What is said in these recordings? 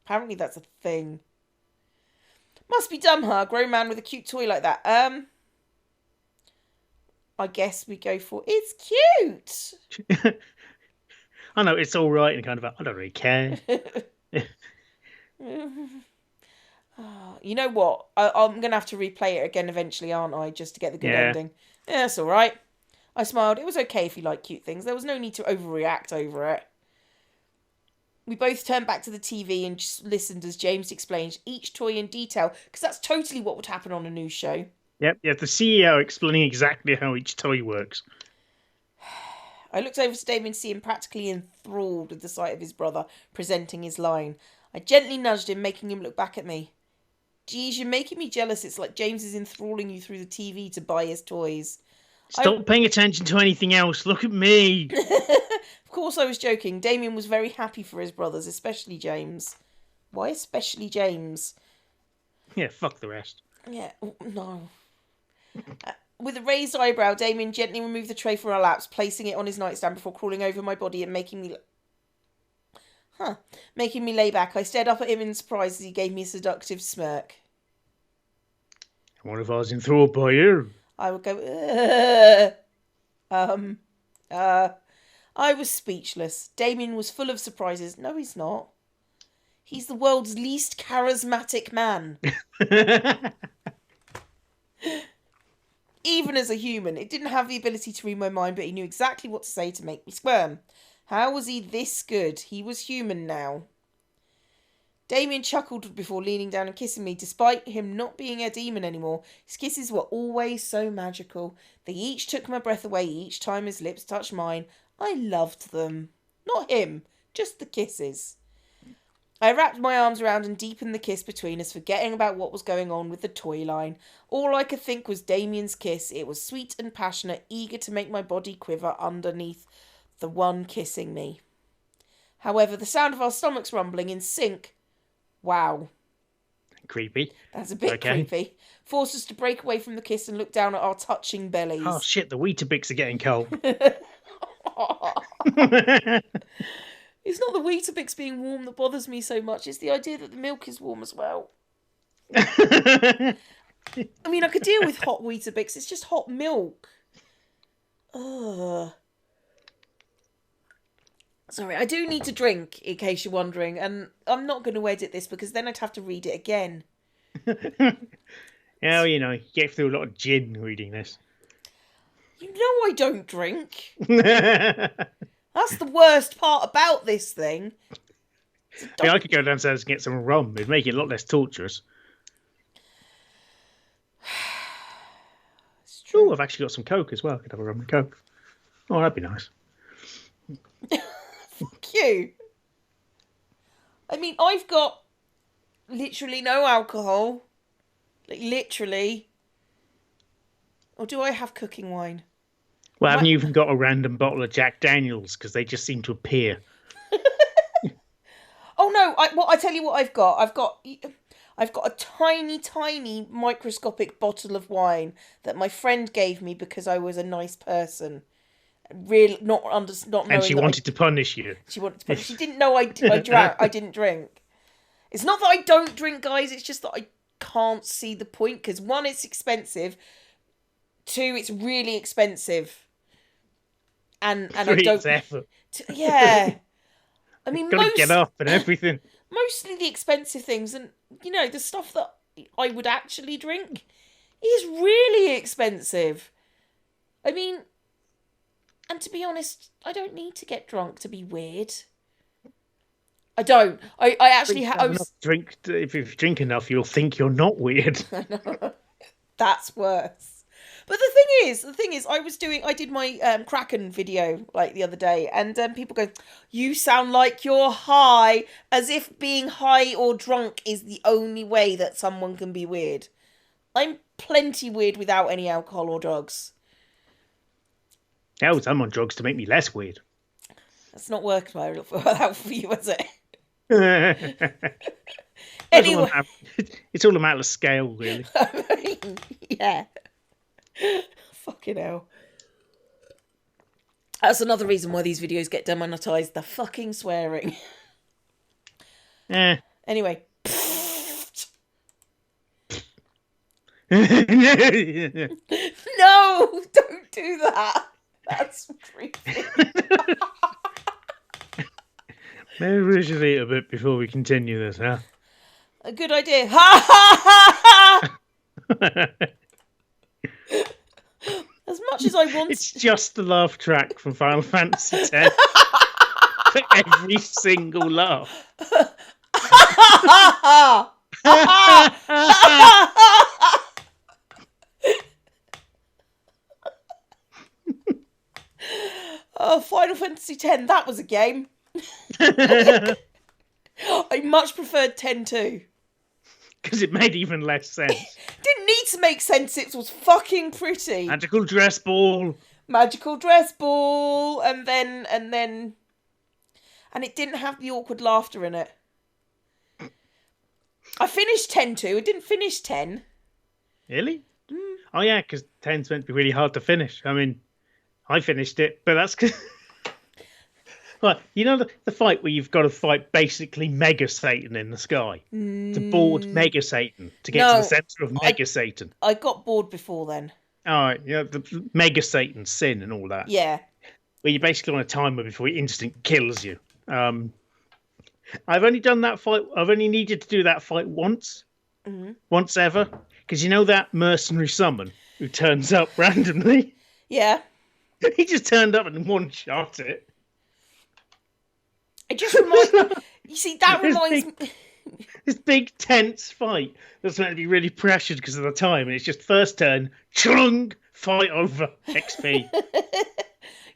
Apparently that's a thing. Must be dumb, huh? A grown man with a cute toy like that. I guess we go for it's cute. I know it's all right and kind of, I don't really care. You know what? I'm going to have to replay it again eventually, aren't I? Just to get the good Yeah. ending. Yeah, that's alright. I smiled. It was okay if you like cute things. There was no need to overreact over it. We both turned back to the TV and just listened as James explained each toy in detail, because that's totally what would happen on a news show. Yep. You have the CEO explaining exactly how each toy works. I looked over to Damien, seeing practically enthralled with the sight of his brother presenting his line. I gently nudged him, making him look back at me. Geez, you're making me jealous. It's like James is enthralling you through the TV to buy his toys. I Stop paying attention to anything else. Look at me. Of course I was joking. Damien was very happy for his brothers, especially James. Why especially James? Yeah, fuck the rest. Yeah, no. With a raised eyebrow, Damien gently removed the tray from our laps, placing it on his nightstand before crawling over my body and making me lay back. I stared up at him in surprise as he gave me a seductive smirk. What if I was enthralled by you? I would go, um, uh. I was speechless. Damien was full of surprises. No, he's not. He's the world's least charismatic man. Even as a human, it didn't have the ability to read my mind, but he knew exactly what to say to make me squirm. How was he this good? He was human now. Damien chuckled before leaning down and kissing me. Despite him not being a demon anymore, his kisses were always so magical. They each took my breath away each time his lips touched mine. I loved them. Not him, just the kisses. I wrapped my arms around and deepened the kiss between us, forgetting about what was going on with the toy line. All I could think was Damien's kiss. It was sweet and passionate, eager to make my body quiver underneath the one kissing me. However, the sound of our stomachs rumbling in sync, wow, Creepy. that's a bit Okay. creepy, forced us to break away from the kiss and look down at our touching Oh bellies. shit, the Weetabix are getting cold. It's not the Weetabix being warm that bothers me so much, it's the idea that the milk is warm as well. I mean, I could deal with hot Weetabix, it's just hot milk. Ugh. Sorry, I do need to drink, in case you're wondering, and I'm not going to edit this because then I'd have to read it again. Oh, you get through a lot of gin reading this. You know I don't drink. That's the worst part about this thing. Yeah, I could go downstairs and get some rum. It'd make it a lot less torturous. It's true. Oh, I've actually got some Coke as well. I could have a rum and Coke. Oh, that'd be nice. Fuck you. I mean, I've got literally no alcohol. Like, literally. Or do I have cooking wine? Well, haven't you even got a random bottle of Jack Daniels? Because they just seem to appear. Oh no! I tell you what I've got. I've got a tiny, tiny microscopic bottle of wine that my friend gave me because I was a nice person. Really, not knowing. And she wanted to punish you. She wanted to. She didn't know I drank. I didn't drink. It's not that I don't drink, guys. It's just that I can't see the point because one, it's expensive. Two, it's really expensive. And I Three, don't. it's effort. Yeah. I mean, Got to get up and everything. mostly the expensive things, and the stuff that I would actually drink is really expensive. I mean, and to be honest, I don't need to get drunk to be weird. I don't. I actually Drink. If you drink enough, you'll think you're not weird. That's worse. But the thing is, I did my Kraken video like the other day, and people go, "You sound like you're high," as if being high or drunk is the only way that someone can be weird. I'm plenty weird without any alcohol or drugs. Oh, I'm on drugs to make me less weird. That's not working well for you, is it? It's Anyway, it's all a matter of scale, really. I mean, yeah. Fucking hell. That's another reason why these videos get demonetized. The fucking swearing. Eh. Anyway. No, don't do that. That's creepy. Maybe we should eat a bit before we continue this, huh? A good idea. Ha ha ha ha! As much as I want, It's just the laugh track from Final Fantasy X for every single laugh. Oh, Final Fantasy X. That was a game. I much preferred 10 too. Because it made even less sense. Didn't need to make sense. It was fucking pretty. Magical dress ball. Magical dress ball, and it didn't have the awkward laughter in it. I finished 10 too. I didn't finish 10. Really? Oh yeah, because 10's meant to be really hard to finish. I mean, I finished it, but that's because... Well, you know the fight where you've got to fight basically Mega Satan in the sky? To board Mega Satan, to get to the centre of Mega Satan. I got bored before then. Alright, you know, the Mega Satan's sin and all that. Yeah. Where you're basically on a timer before he instant kills you. I've only done that fight, I've only needed to do that fight once. Mm-hmm. Once ever. Because you know that mercenary summon who turns up randomly? Yeah. He just turned up and one-shot it. It just reminds me. You see, that reminds me. This big tense fight that's meant to be really pressured because of the time, and it's just first turn, chung, fight over, XP.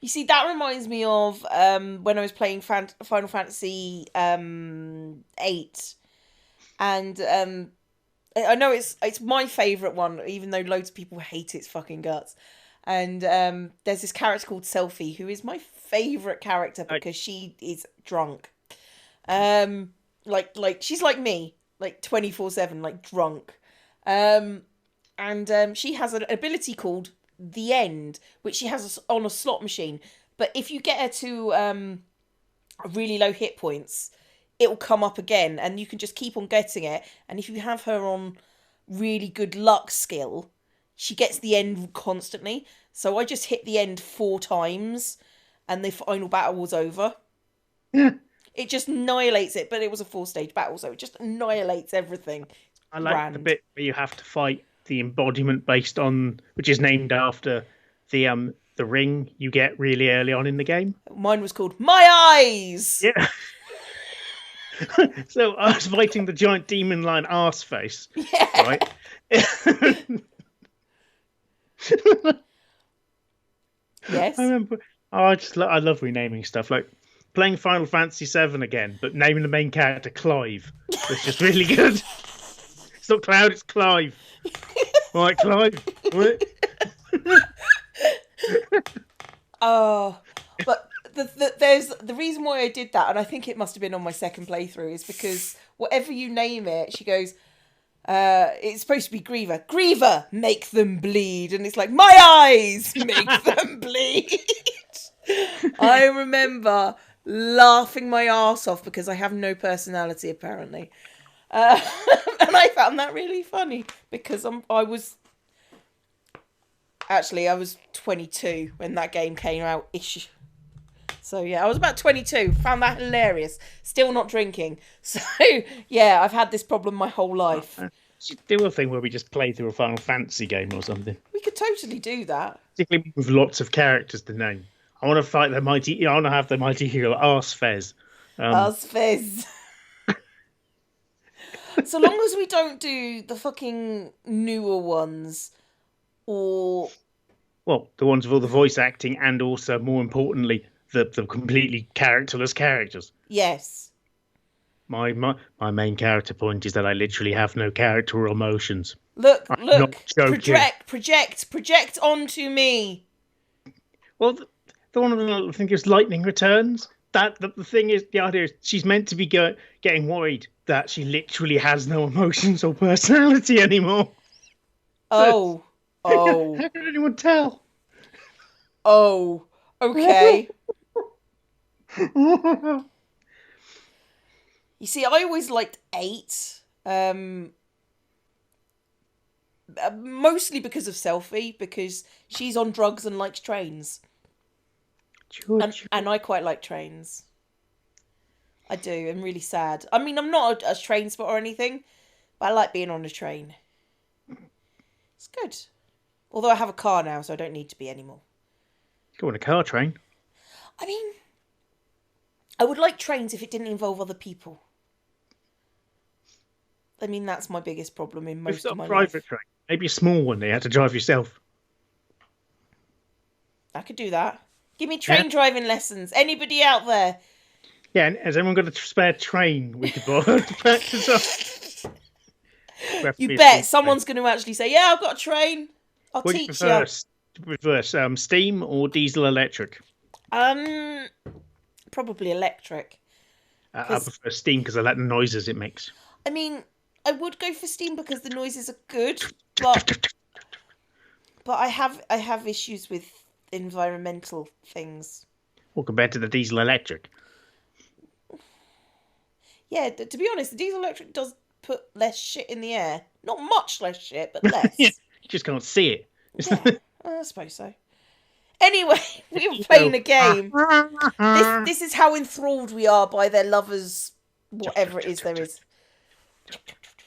You see, that reminds me of when I was playing Final Fantasy 8, and I know it's my favourite one, even though loads of people hate its fucking guts. And there's this character called Selphie, who is my favourite character because she is drunk. Like she's like me, like 24/7, like drunk. And she has an ability called The End, which she has on a slot machine. But if you get her to really low hit points, it will come up again, and you can just keep on getting it. And if you have her on really good luck skill, she gets the end constantly. So I just hit the end 4 times, and the final battle was over. Yeah. It just annihilates it, but it was a 4-stage battle, so it just annihilates everything. I like the bit where you have to fight the embodiment based on, which is named after the ring you get really early on in the game. Mine was called My Eyes! Yeah. So I was fighting the giant demon lion arse face. Yeah. Right? Yes. I remember. I love renaming stuff, like playing Final Fantasy VII again, but naming the main character Clive. It's just really good. It's not Cloud, it's Clive. All right, Clive. What? But there's the reason why I did that, and I think it must have been on my second playthrough, is because whatever you name it, she goes, it's supposed to be Griever. Griever, make them bleed. And it's like, my eyes, make them bleed. I remember laughing my arse off because I have no personality, apparently. And I found that really funny because I was 22 when that game came out ish. So yeah, I was about 22. Found that hilarious. Still not drinking. So yeah, I've had this problem my whole life. Should do a thing where we just play through a Final Fantasy game or something. We could totally do that. Particularly with lots of characters to name. I want to fight the mighty. I want to have the mighty hero Arsfez. Arsfez. So long as we don't do the fucking newer ones, or well, the ones with all the voice acting, and also more importantly, the completely characterless characters. Yes. My main character point is that I literally have no character or emotions. Look, project onto me. Well, the one of them, I think, is Lightning Returns. That the thing is, the idea is she's meant to be getting worried that she literally has no emotions or personality anymore. Oh. How can anyone tell? Oh, okay. You see, I always liked 8. Mostly because of Selfie, because she's on drugs and likes trains. And I quite like trains. I do. I'm really sad. I mean, I'm not a train spotter or anything, but I like being on a train. It's good. Although I have a car now, so I don't need to be anymore. Go on a car train. I mean, I would like trains if it didn't involve other people. I mean, that's my biggest problem in most of my private life. train. Maybe a small one that you had to drive yourself. I could do that. Give me train driving lessons. Anybody out there? Yeah, and has anyone got a spare train we could borrow to practice on? You bet someone's going to actually say, "Yeah, I've got a train. I'll teach you." Reverse, steam or diesel electric? Probably electric. I prefer steam because I like the noises it makes. I mean, I would go for steam because the noises are good, but I have issues with environmental things. Well, compared to the diesel electric. Yeah, to be honest, the diesel electric does put less shit in the air. Not much less shit, but less. Yeah, you just can't see it. Yeah, I suppose so. Anyway, we were playing a game. This is how enthralled we are by their lovers, whatever it is there is.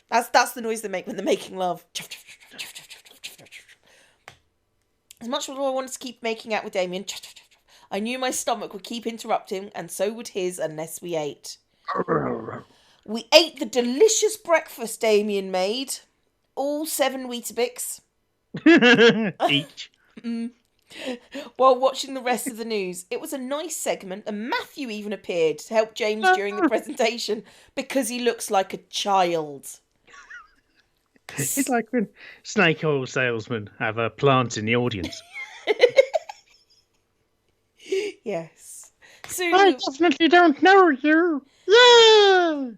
That's the noise they make when they're making love. As much as I wanted to keep making out with Damien, I knew my stomach would keep interrupting, and so would his unless we ate. We ate the delicious breakfast Damien made. All 7 Weetabix. Each. While watching the rest of the news. It was a nice segment, and Matthew even appeared to help James during the presentation because he looks like a child. It's like when snake oil salesmen have a plant in the audience. Yes. Soon I definitely don't know you. Yeah.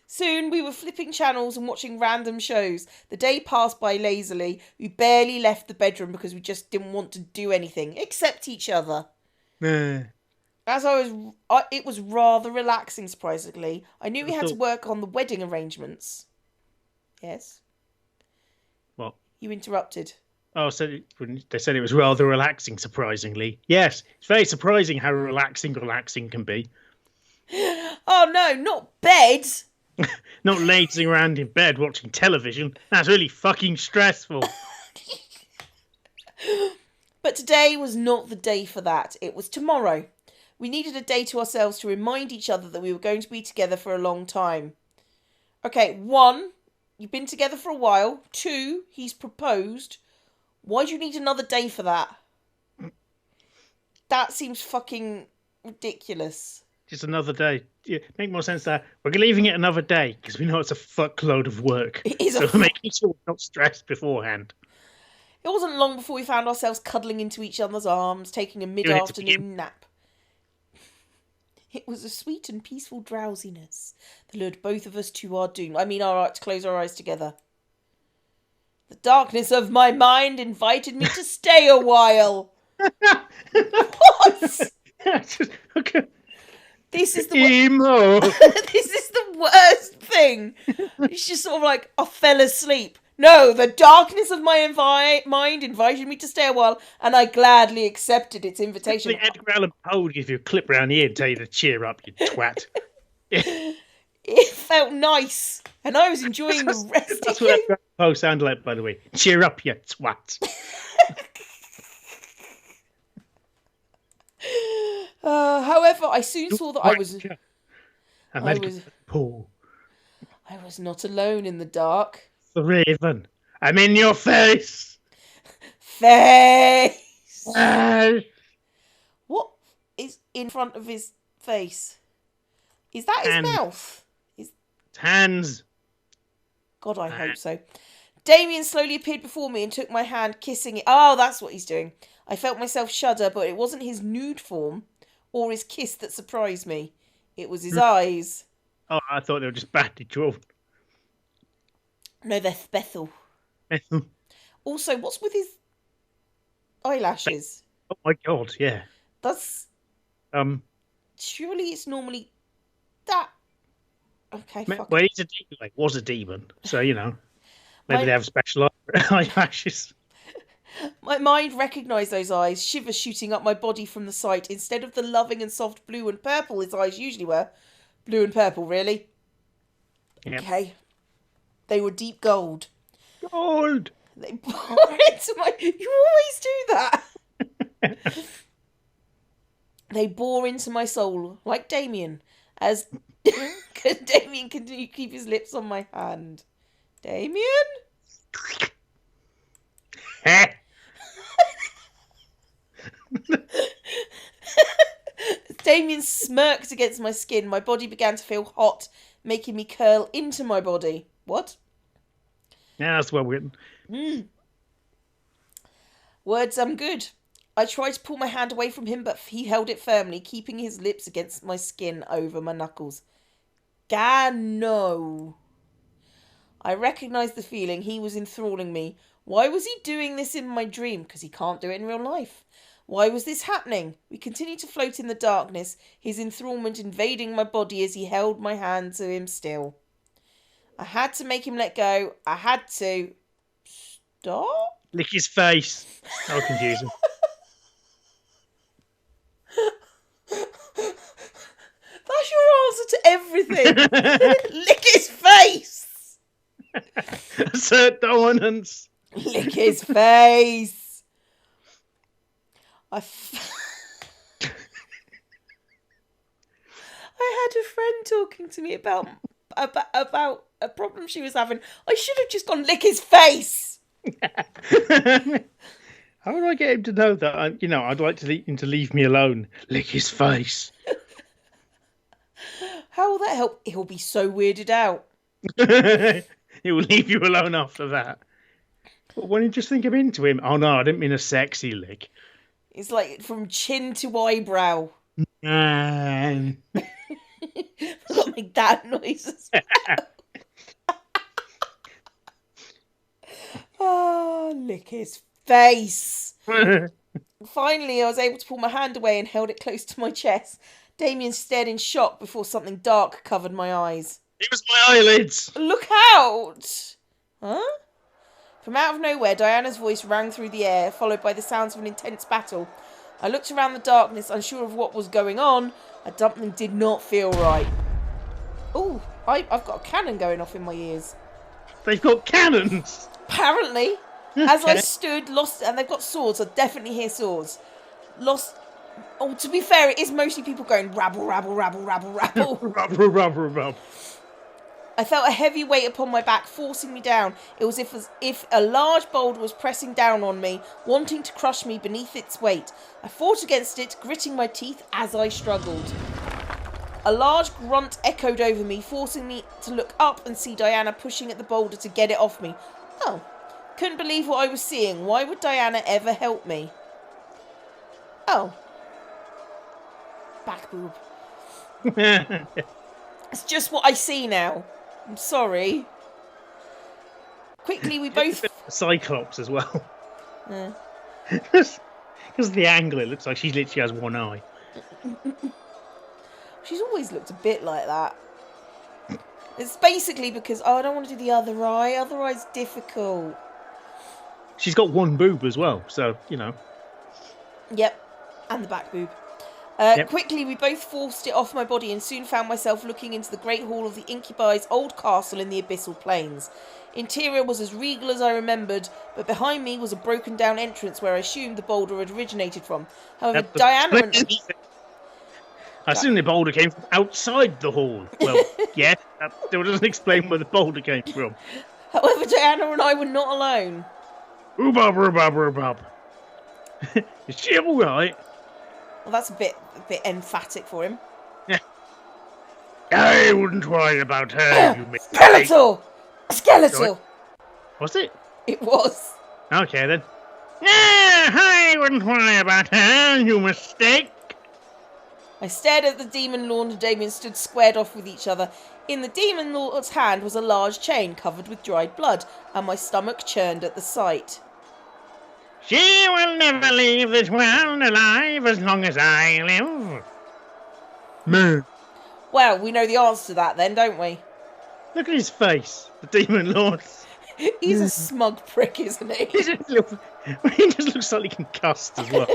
Soon we were flipping channels and watching random shows. The day passed by lazily. We barely left the bedroom because we just didn't want to do anything except each other. As it was rather relaxing, surprisingly. I knew we had to work on the wedding arrangements. Yes? What? You interrupted. Oh, so they said it was rather relaxing, surprisingly. Yes, it's very surprising how relaxing can be. Oh no, not bed! Not lazing around in bed watching television. That's really fucking stressful. But today was not the day for that. It was tomorrow. We needed a day to ourselves to remind each other that we were going to be together for a long time. Okay, 1, you've been together for a while. 2, he's proposed. Why do you need another day for that? That seems fucking ridiculous. Just another day. Yeah, make more sense that we're leaving it another day because we know it's a fuckload of work. It is so we're making sure we're not stressed beforehand. It wasn't long before we found ourselves cuddling into each other's arms, taking a mid-afternoon nap. It was a sweet and peaceful drowsiness that lured both of us to our doom. To close our eyes together. The darkness of my mind invited me to stay a while. What? Okay. This is the emo. This is the worst thing. It's just sort of like, I fell asleep. No, the darkness of my mind invited me to stay a while, and I gladly accepted its invitation. Edgar Allan Poe would give you a clip round the ear and tell you to cheer up, you twat. It felt nice, and I was enjoying the rest of it. That's what Edgar Allan Poe sounded like, by the way. Cheer up, you twat. However, I soon saw that I was not alone in the dark. Raven, I'm in your face. Face. What is in front of his face? Is that his mouth? Hands. God, I hope so. Damien slowly appeared before me and took my hand, kissing it. Oh, that's what he's doing. I felt myself shudder, but it wasn't his nude form or his kiss that surprised me. It was his eyes. Oh, I thought they were just badly drawn. No, they're Bethel. Also, what's with his eyelashes? Oh my god, yeah. That's... Surely it's normally that Okay, fuck Well, it. he's a demon. Like, was a demon, so maybe My, they have special eyelashes. my mind recognised those eyes, shivers shooting up my body from the sight. Instead of the loving and soft blue and purple his eyes usually were. Blue and purple, really? Yep. Okay. They were deep gold. Gold. They bore into my... You always do that! They bore into my soul, like Damien, as Damien continued to keep his lips on my hand. Damien? Damien smirked against my skin. My body began to feel hot, making me curl into my body. What? Yeah, that's well written. Words good. I tried to pull my hand away from him, but he held it firmly, keeping his lips against my skin over my knuckles. No. I recognised the feeling. He was enthralling me. Why was he doing this in my dream? Because he can't do it in real life. Why was this happening? We continued to float in the darkness, his enthrallment invading my body as he held my hand to him still. I had to make him let go. I had to... Stop? Lick his face. That'll confuse him. That's your answer to everything. Lick his face. Assert dominance. Lick his face. I had a friend talking to me about a problem she was having. I should have just gone lick his face. How would I get him to know that? I'd like him to leave me alone. Lick his face. How will that help? He'll be so weirded out. He will leave you alone after that. But when you just think I'm into him, oh no, I didn't mean a sexy lick. It's like from chin to eyebrow. Man. I've got to make that noises. Oh, lick his face. Finally, I was able to pull my hand away and held it close to my chest. Damien stared in shock before something dark covered my eyes. It was my eyelids. Look out! Huh? From out of nowhere, Diana's voice rang through the air, followed by the sounds of an intense battle. I looked around the darkness, unsure of what was going on. Something did not feel right. Oh, I've got a cannon going off in my ears. They've got cannons. Apparently, as I stood, lost, and they've got swords. I definitely hear swords. Lost. Oh, to be fair, it is mostly people going rabble, rabble, rabble, rabble, rabble. Rubber, rubber, rubber. I felt a heavy weight upon my back, forcing me down. It was as if a large boulder was pressing down on me, wanting to crush me beneath its weight. I fought against it, gritting my teeth as I struggled. A large grunt echoed over me, forcing me to look up and see Diana pushing at the boulder to get it off me. Oh, couldn't believe what I was seeing. Why would Diana ever help me? Oh. Back boob. It's just what I see now. I'm sorry. Quickly, we both... Cyclops as well. Because of the angle, it looks like she literally has one eye. She's always looked a bit like that. It's basically because, I don't want to do the other eye. Other eye's difficult. She's got one boob as well, so, Yep, and the back boob. Yep. Quickly, we both forced it off my body and soon found myself looking into the great hall of the Incubi's old castle in the Abyssal Plains. Interior was as regal as I remembered, but behind me was a broken down entrance where I assumed the boulder had originated from. However, Diana and... I assume the boulder came from outside the hall. Well, yeah, that still doesn't explain where the boulder came from. However, Diana and I were not alone. Rhubarb, rhubarb, rhubarb. Is she all right? Well, that's a bit emphatic for him. Yeah. I wouldn't worry about her, you mistake. Skeletal! Skeletal! Was it? It was. Okay, then. I wouldn't worry about her, you mistake. I stared at the Demon Lord and Damien stood squared off with each other. In the Demon Lord's hand was a large chain covered with dried blood, and my stomach churned at the sight. She will never leave this world alive as long as I live. Moo. Well, we know the answer to that then, don't we? Look at his face, the Demon Lord. He's a smug prick, isn't he? He just looks slightly concussed as well.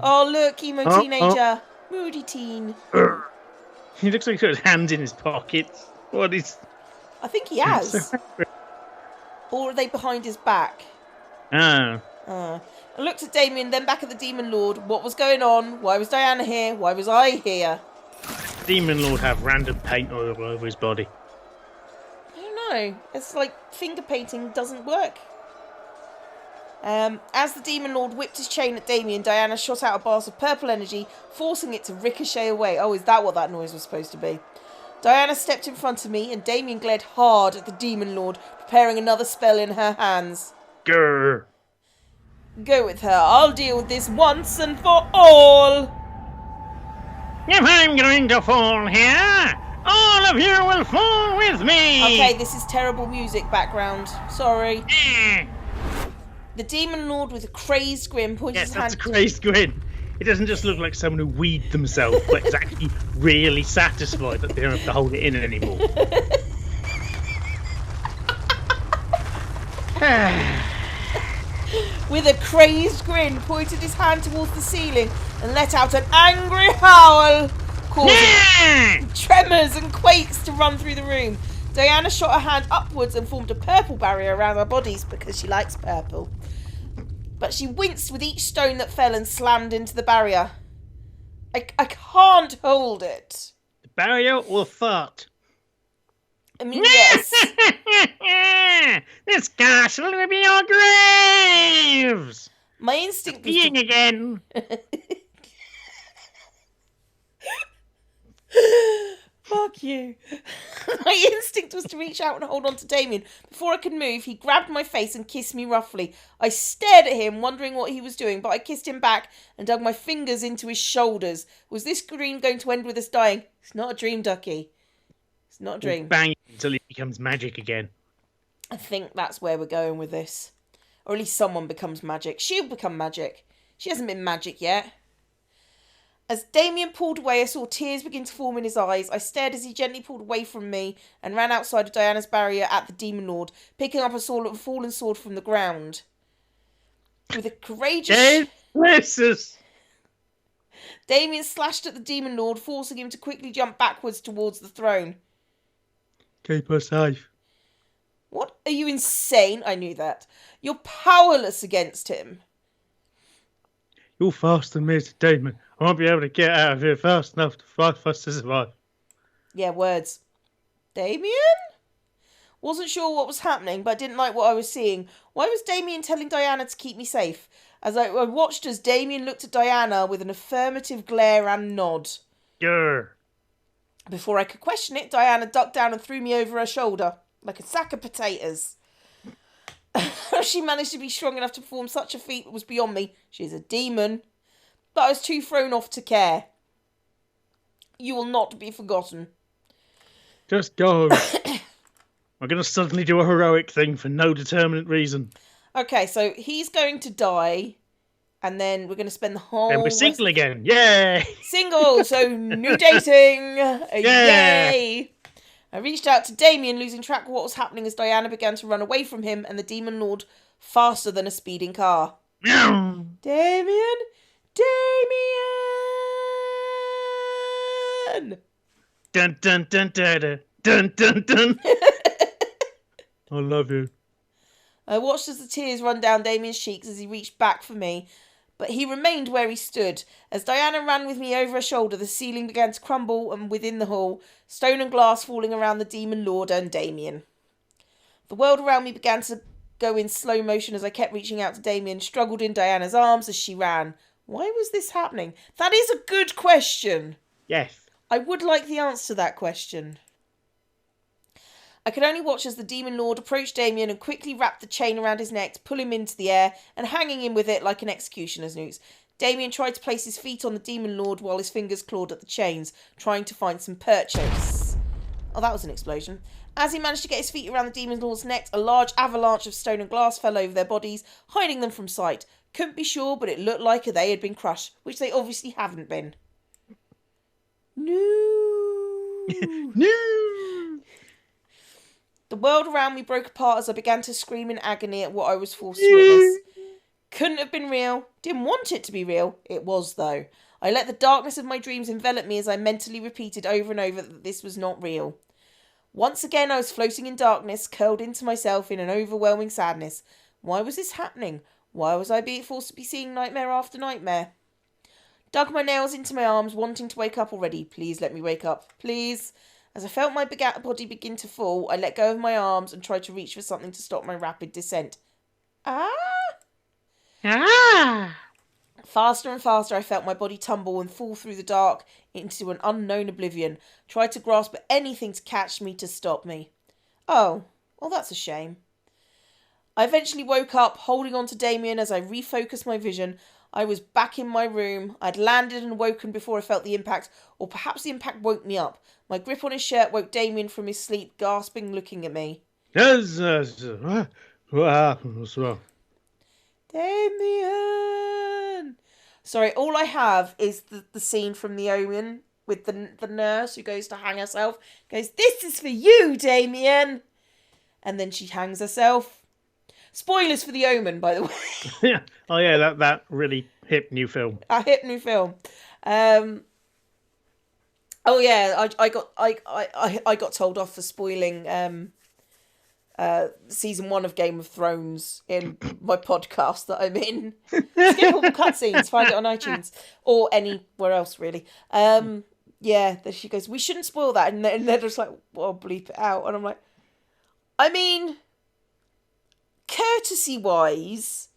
Oh, look, emo Oh, teenager. Moody teen. He looks like he's got his hands in his pockets. What is... I think he has. Or are they behind his back? Ah. I looked at Damien, then back at the Demon Lord. What was going on? Why was Diana here? Why was I here? Demon Lord have random paint all over his body. I don't know. It's like finger painting doesn't work. As the Demon Lord whipped his chain at Damien, Diana shot out a blast of purple energy, forcing it to ricochet away. Oh, is that what that noise was supposed to be? Diana stepped in front of me, and Damien glared hard at the Demon Lord, preparing another spell in her hands. Grr. Go with her. I'll deal with this once and for all. If I'm going to fall here, all of you will fall with me. Okay, this is terrible music background. Sorry. The Demon Lord, with a crazed grin, pointed his hand... Yes, that's a crazed grin. It doesn't just look like someone who weed themselves, but is actually really satisfied that they don't have to hold it in anymore. With a crazed grin, pointed his hand towards the ceiling and let out an angry howl, causing tremors and quakes to run through the room. Diana shot her hand upwards and formed a purple barrier around our bodies because she likes purple. But she winced with each stone that fell and slammed into the barrier. I can't hold it. The barrier or fart? I mean, yes. This castle will be your graves. My instinct was Being again. Fuck you. My instinct was to reach out and hold on to Damien. Before I could move, he grabbed my face and kissed me roughly. I stared at him, wondering what he was doing, but I kissed him back and dug my fingers into his shoulders. Was this dream going to end with us dying? It's not a dream, Ducky. It's not a dream. We'll bang until it becomes magic again. I think that's where we're going with this. Or at least someone becomes magic. She'll become magic. She hasn't been magic yet. As Damien pulled away, I saw tears begin to form in his eyes. I stared as he gently pulled away from me and ran outside of Diana's barrier at the Demon Lord, picking up a fallen sword from the ground. With a courageous... Damien slashed at the Demon Lord, forcing him to quickly jump backwards towards the throne. Keep her safe. What? Are you insane? I knew that. You're powerless against him. You're faster than me, Damon. I won't be able to get out of here fast enough to fight for us to survive. Yeah, words. Damien? Wasn't sure what was happening, but I didn't like what I was seeing. Why was Damien telling Diana to keep me safe? As I watched as Damien looked at Diana with an affirmative glare and nod. Grr. Before I could question it, Diana ducked down and threw me over her shoulder, like a sack of potatoes. How she managed to be strong enough to perform such a feat was beyond me. She's a demon. But I was too thrown off to care. You will not be forgotten. Just go. We're going to suddenly do a heroic thing for no determinate reason. Okay, so he's going to die, and then we're going to spend the whole... And we're single again. Yay! Single, so new dating. Yay! I reached out to Damien, losing track of what was happening as Diana began to run away from him and the Demon Lord faster than a speeding car. Damien! Damien! Dun dun dun dun dun dun dun. I love you. I watched as the tears run down Damien's cheeks as he reached back for me, but he remained where he stood. As Diana ran with me over her shoulder, the ceiling began to crumble and within the hall, stone and glass falling around the Demon Lord and Damien. The world around me began to go in slow motion as I kept reaching out to Damien, struggled in Diana's arms as she ran. Why was this happening? That is a good question. Yes. I would like the answer to that question. I could only watch as the Demon Lord approached Damien and quickly wrapped the chain around his neck to pull him into the air and hanging him with it like an executioner's noose. Damien tried to place his feet on the Demon Lord while his fingers clawed at the chains, trying to find some purchase. Oh, that was an explosion. As he managed to get his feet around the Demon Lord's neck, a large avalanche of stone and glass fell over their bodies, hiding them from sight. Couldn't be sure, but it looked like they had been crushed, which they obviously haven't been. No. No. The world around me broke apart as I began to scream in agony at what I was forced to witness. Couldn't have been real. Didn't want it to be real. It was, though. I let the darkness of my dreams envelop me as I mentally repeated over and over that this was not real. Once again, I was floating in darkness, curled into myself in an overwhelming sadness. Why was this happening? Why was I being forced to be seeing nightmare after nightmare? Dug my nails into my arms, wanting to wake up already. Please let me wake up. Please. As I felt my body begin to fall, I let go of my arms and tried to reach for something to stop my rapid descent. Ah! Ah! Faster and faster, I felt my body tumble and fall through the dark into an unknown oblivion. Tried to grasp at anything to catch me, to stop me. Oh, well, that's a shame. I eventually woke up, holding on to Damien as I refocused my vision. I was back in my room. I'd landed and woken before I felt the impact, or perhaps the impact woke me up. My grip on his shirt woke Damien from his sleep, gasping, looking at me. What happened as well? Damien! Sorry, all I have is the scene from The Omen with the nurse who goes to hang herself. Goes, "This is for you, Damien!" And then she hangs herself. Spoilers for The Omen, by the way. Yeah. Oh yeah, that really hip new film. A hip new film. Oh yeah, I got told off for spoiling season 1 of Game of Thrones in my podcast that I'm in. Skip all the cutscenes, find it on iTunes or anywhere else really. Yeah, then she goes, "We shouldn't spoil that," and they're just like, "Well, bleep it out," and I'm like, I mean, courtesy wise,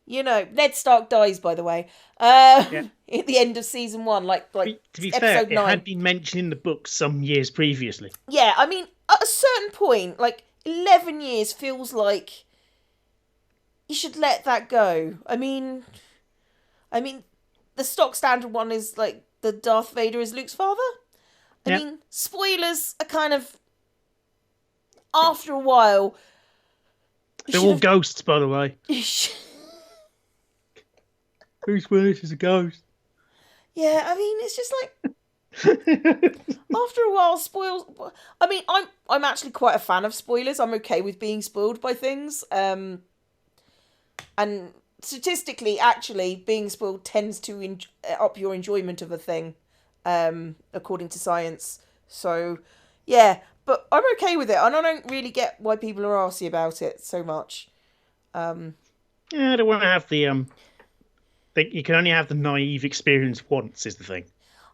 Ned Stark dies, by the way, at the end of season 1, like To be episode fair, 9. it had been mentioned in the book some years previously. Yeah, I mean, at a certain point, like 11 years feels like you should let that go. I mean, the stock standard one is like the Darth Vader is Luke's father. I mean, spoilers are kind of, after a while. They're all ghosts, by the way. Bruce Willis is a ghost. Yeah, I mean, it's just like, after a while, spoils. I mean, I'm actually quite a fan of spoilers. I'm okay with being spoiled by things. And statistically, actually, being spoiled tends to up your enjoyment of a thing, according to science. So, yeah, but I'm okay with it, and I don't really get why people are arsy about it so much. Yeah, I don't want to have the you can only have the naive experience once, is the thing.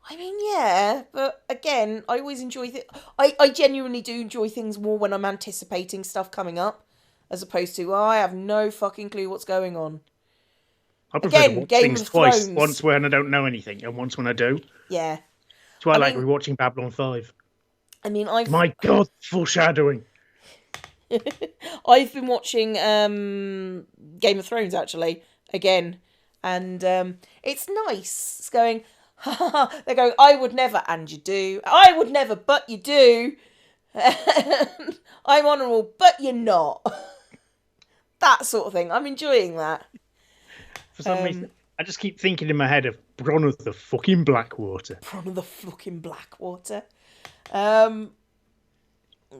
I mean, yeah, but again, I always enjoy I genuinely do enjoy things more when I'm anticipating stuff coming up, as opposed to, I have no fucking clue what's going on. I prefer to watch Game things of twice. Thrones. Once when I don't know anything, and once when I do. Yeah. That's why I like rewatching Babylon 5. I mean, My God, foreshadowing. I've been watching Game of Thrones, actually, again. And it's nice. It's going, they're going, "I would never," and you do. "I would never," but you do. "I'm honourable," but you're not. That sort of thing. I'm enjoying that. For some reason, I just keep thinking in my head of Bronn of the fucking Blackwater. Bronn of the fucking Blackwater.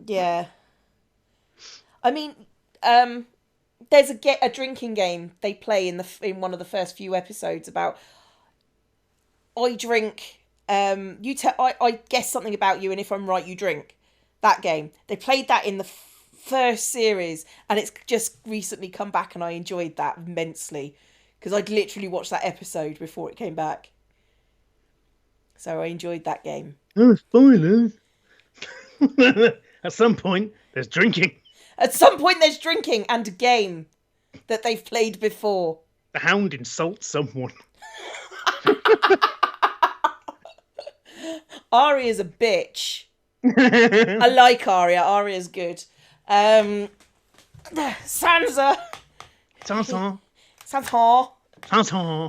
Yeah. I mean, there's a drinking game they play in one of the first few episodes about, I drink, I guess something about you, and if I'm right, you drink. That game. They played that in the first series, and it's just recently come back, and I enjoyed that immensely, because I'd literally watched that episode before it came back. So I enjoyed that game. Oh, spoilers. At some point, there's drinking. At some point, there's drinking and a game that they've played before. The Hound insults someone. Arya's a bitch. I like Arya. Arya's good. Sansa. Sansa.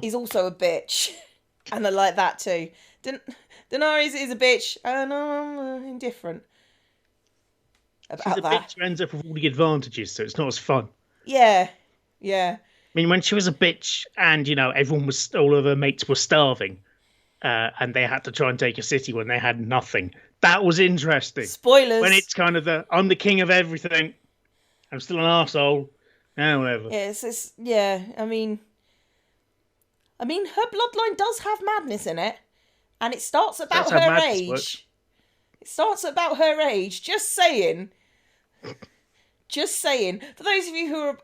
He's also a bitch. And I like that too. Daenerys is a bitch, and I'm indifferent about She's a that. bitch who ends up with all the advantages, so it's not as fun. Yeah. I mean, when she was a bitch and, all of her mates were starving, and they had to try and take a city when they had nothing. That was interesting. Spoilers. When it's kind of I'm the king of everything. I'm still an arsehole. Yeah, whatever. Yeah, I mean, her bloodline does have madness in it, and it starts about her age. It starts about her age. Just saying. Just saying. For those of you who are,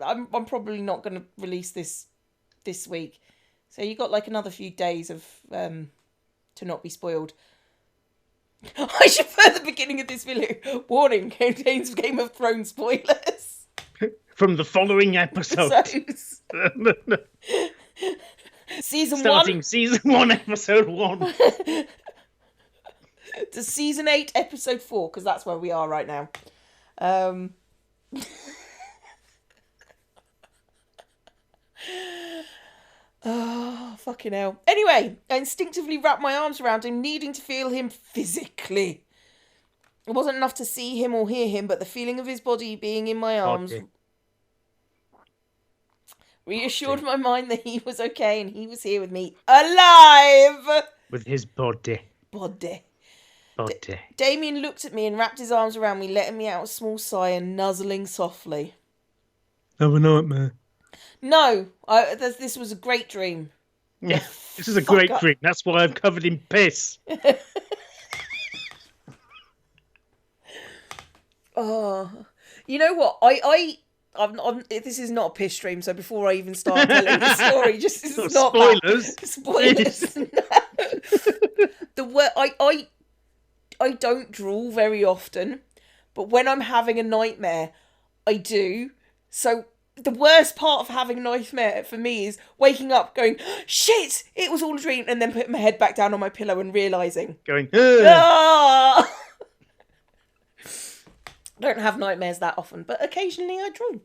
I'm probably not going to release this week, so you got like another few days of to not be spoiled. I should put the beginning of this video. Warning: contains Game of Thrones spoilers. From the following episode. Starting season 1, episode 1. To season 8, episode 4, because that's where we are right now. Oh, fucking hell. Anyway, I instinctively wrapped my arms around him, needing to feel him physically. It wasn't enough to see him or hear him, but the feeling of his body being in my arms reassured my mind that he was okay and he was here with me, alive! With his body. Damien looked at me and wrapped his arms around me, letting me out a small sigh and nuzzling softly. Have a nightmare. No, this was a great dream. Yeah, this is a great dream. That's why I'm covered in piss. Oh, you know what? This is not a piss stream, so before I even start telling the story, just this is not spoilers. Spoilers. I don't drool very often, but when I'm having a nightmare, I do. So the worst part of having a nightmare for me is waking up going, shit, it was all a dream, and then putting my head back down on my pillow and realising. Going, ah! I don't have nightmares that often, but occasionally I drool.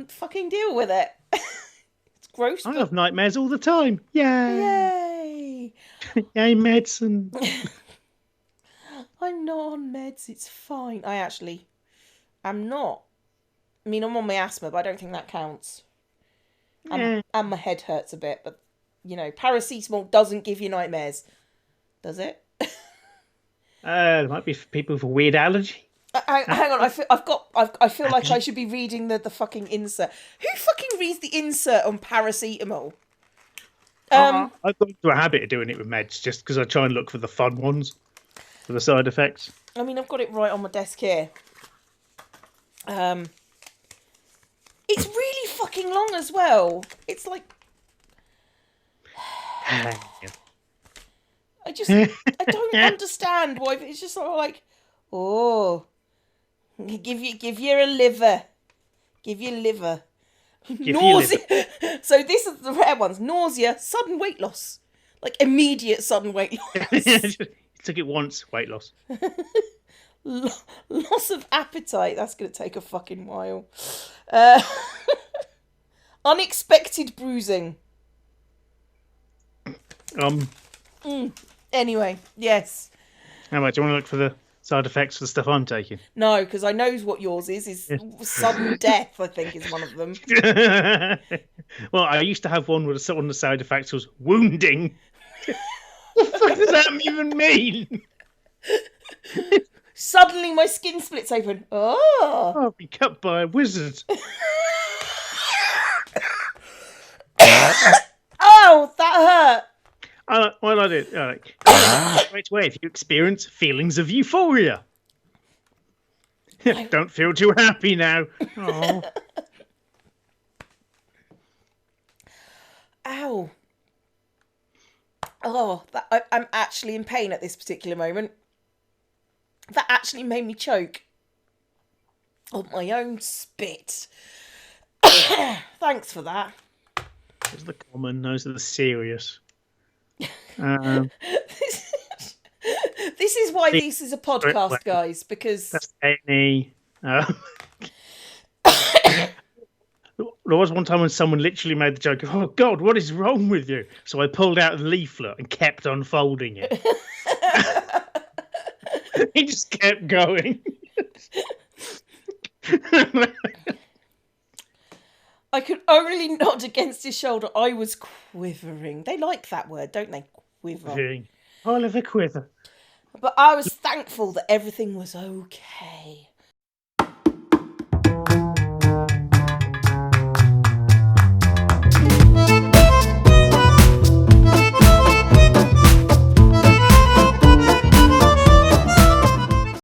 Fucking deal with it. It's gross. I have nightmares all the time. Yay! Yay, medicine. I'm not on meds, it's fine. I actually am not. I mean, I'm on my asthma, but I don't think that counts. And my head hurts a bit, but, you know, paracetamol doesn't give you nightmares. Does it? There might be people with a weird allergy. Hang on, I feel like I should be reading the fucking insert. Who fucking reads the insert on paracetamol? I've got into a habit of doing it with meds, just because I try and look for the fun ones, for the side effects. I mean, I've got it right on my desk here. It's really fucking long as well. It's like... I don't understand why, it's just sort of like, oh, give you a liver. Give you liver. Nausea. So this is the rare ones. Nausea, sudden weight loss. Like immediate sudden weight loss. You took it once, weight loss. Loss of appetite. That's going to take a fucking while. Unexpected bruising. Anyway, yes. How much? Do you want to look for the side effects for the stuff I'm taking? No, because I know what yours is sudden death, I think, is one of them. Well, I used to have one where one of the side effects was wounding. What the fuck does that even mean? Suddenly my skin splits open. Oh! I'll be cut by a wizard. Oh, that hurt. Well, I did. Straight away, if you experience feelings of euphoria. Don't feel too happy now. Oh. Ow. Oh, I'm actually in pain at this particular moment. That actually made me choke on my own spit. Thanks for that. Those are the common, those are the serious. This is why this is a podcast, guys, because... That's any... There was one time when someone literally made the joke of, oh God, what is wrong with you? So I pulled out a leaflet and kept unfolding it. He just kept going. I could only nod against his shoulder. I was quivering. They like that word, don't they? Quiver. Oliver Quiver. But I was thankful that everything was okay.